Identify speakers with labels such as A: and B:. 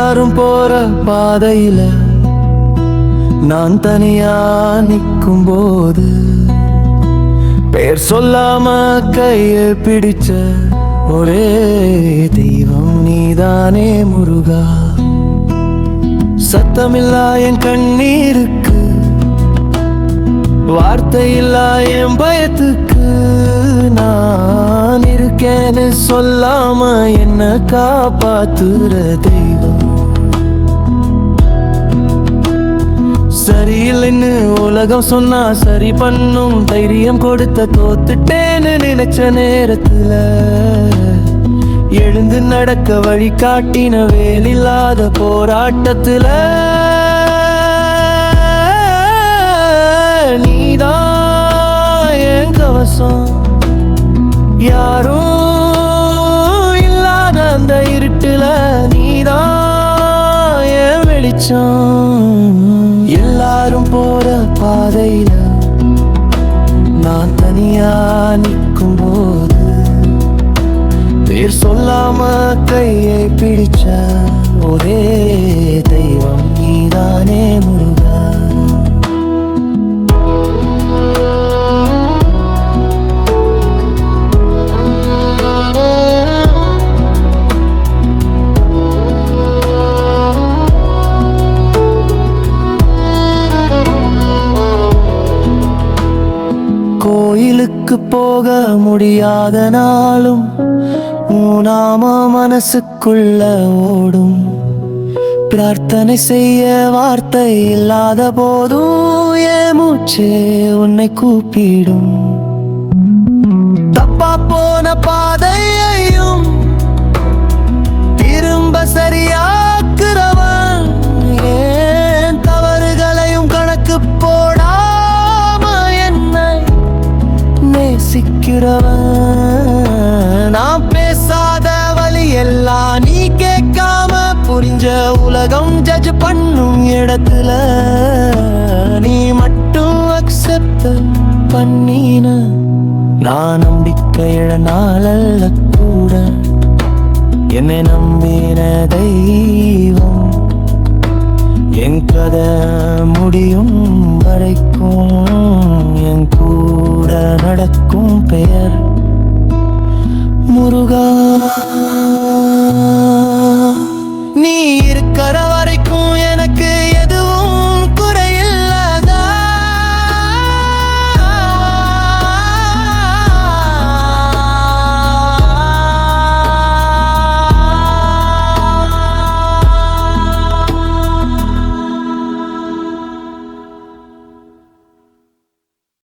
A: எல்லாரும் போற பாதையில நான் தனியா நிற்கும் போது பேர் சொல்லாம கையை பிடிச்ச ஒரே தெய்வம் நீதானே முருகா. சத்தமில்லா என் கண்ணீருக்கு, வார்த்தையில்லா என் பயத்துக்கு, நான் இருக்கேன்னு சொல்லாம என்ன காப்பாத்துற தெய்வம். சரியில்லைன்னு உலகம் சொன்னா சரி பண்ணும் தைரியம் கொடுத்த தோத்துட்டேன்னு நினைச்ச நேரத்துல எழுந்து நடக்க வழி காட்டின வேலில்லாத போராட்டத்துல நீதான் என் கவசம். யாரும் இல்லாத அந்த இருட்டுல நீதான் என் வெளிச்சம். எல்லாரும் போற பாதையில நான் தனியா நிற்கும் போது பேர் சொல்லாம கையை பிடிச்ச ஒரே தெய்வம் நீதானே முருகா. கோயிலுக்கு போக முடியாத நாளும் நாம மனசுக்குள்ள ஓடும். பிரார்த்தனை செய்ய வார்த்தை இல்லாத போதும் என் மூச்சே உன்னை கூப்பிடும். தப்பா போன பாதையையும் திரும்ப சரியாக்குறவன், ஏன் தவறுகளையும் கணக்கு போடாம என்னை நேசிக்கிறவன். நான் பேசாத வழி எல்லாம் நீ கேட்காம புரிஞ்ச உலகம் ஜட்ஜ் பண்ணும் இடத்துல நீ மட்டும் அக்செப்ட் பண்ணின. நான் நம்பிக்கை இழநாளல்ல கூட என்னை நம்பின தெய்வம். என் கதை முடியும் வரைக்கும் என் கூட நடக்கும் பெயர் முருகா. நீ இருக்கிற வரைக்கும்